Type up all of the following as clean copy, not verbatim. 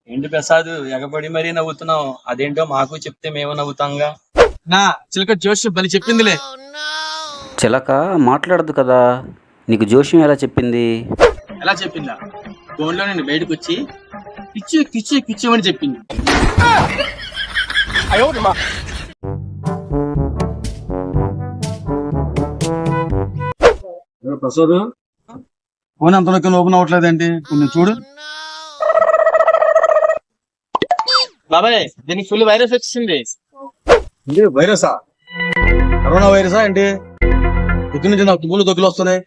ఏంటి ప్రసాద్ ఎగబడి మరీ నవ్వుతున్నావు? అదేంటో మాకు చెప్తే మేము నవ్వుతాంగా. నా చిలక జోష్ బలి చెప్పిందిలే. చిలక మాట్లాడదు కదా, నీకు జోష్యం ఎలా చెప్పింది? ఎలా చెప్పిందా? ఫోన్లో నేను బయటకు వచ్చి కిచ్చు కిచ్చు కిచ్చు అని చెప్పింది. ప్రసాద్ ఫోన్ అంత ఓపెన్ అవ్వట్లేదేంటి? కొంచెం చూడు బాబాయ్, దీనికి ఫుల్ వైరస్ వచ్చింది. వైరసా? కరోనా వైరసా ఏంటి? పొద్దు నుంచి నాకు తుమ్ములు దొక్కులు వస్తున్నాయి.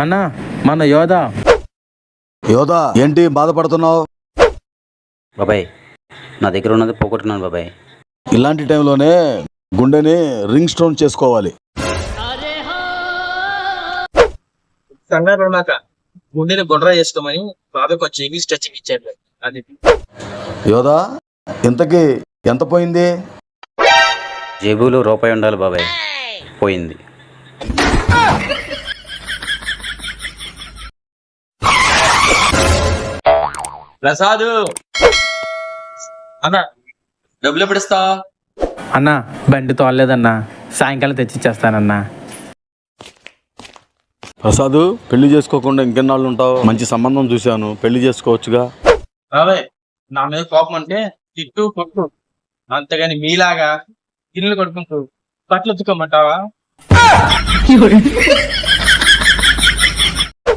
అన్నా మన యోధా ఏంటి బాధపడుతున్నావు? బాబాయ్, నా దగ్గర ఉన్నది పోగొట్టున్నాను బాబాయ్. ఇలాంటి టైంలోనే గుండెని రింగ్ స్టోన్ చేసుకోవాలి. గుండెని గుండ్రా చేసుకోమని బాబాయ్ కొంచెం ఇంగ్లీష్ టచింగ్ ఇచ్చాడు. అది యోధా, ఇంతకీ ఎంత పోయింది? జేబులో రూపాయి ఉండాలి బాబాయ్, పోయింది. ప్రసాద్ అన్న డబ్బులు ఎప్పుడు ఇస్తా? అన్నా బండి తోలలేదన్నా, సాయంకాలం తెచ్చిచ్చేస్తానన్నా. ప్రసాద్, పెళ్లి చేసుకోకుండా ఇంకెన్నాళ్ళు ఉంటావు? మంచి సంబంధం చూశాను, పెళ్లి చేసుకోవచ్చుగా. బాబాయ్, నా మీద కోపం అంటే తిట్టు కొట్టు, అంతేగాని మీలాగా గిన్నెలు కొట్టుకుంటూ బట్టలు ఉతుకోమంటావా?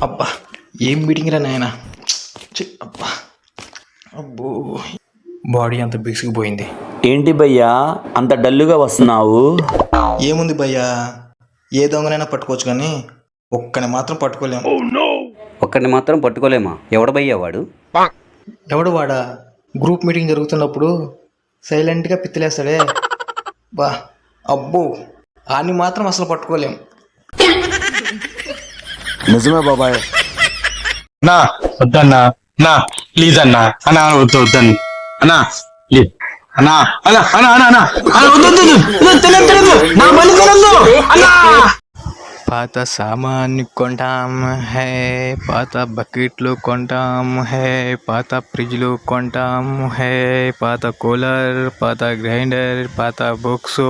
అబ్బా ఏం మీటింగ్ రా నాయన. అబ్బా అబ్బో, బాడీ అంత బిగుసుకుపోయింది. ఏంటి భయ్యా అంత డల్లుగా వస్తున్నావు? ఏముంది భయ్యా, ఏ దొంగనైనా పట్టుకోవచ్చు కానీ ఒక్కని మాత్రం పట్టుకోలేము. ఒక్కడిని మాత్రం పట్టుకోలేమా? ఎవడ భయ్యా వాడు? ఎవడు వాడా? గ్రూప్ మీటింగ్ జరుగుతున్నప్పుడు సైలెంట్గా పిత్తిలేస్తాడే బా. అబ్బో, ఆని మాత్రం అసలు పట్టుకోలేము. నిజమే బాబాయ్. నా వద్దన్నా, నా ప్లీజ్ అన్నా, అన్నా వద్దని అన్నా, ప్లీజ్ అన్నా, అన్నా అన్నా అన్నా అన్నా అన్నా. పాత సామాన్లు కొంటాం హే, పాత బకెట్లు కొంటాం హే, పాత ఫ్రిడ్జ్లు కొంటాం హే, పాత కూలర్, పాత గ్రైండర్, పాత బుక్స్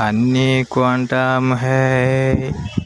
అన్నీ కొంటాం హే.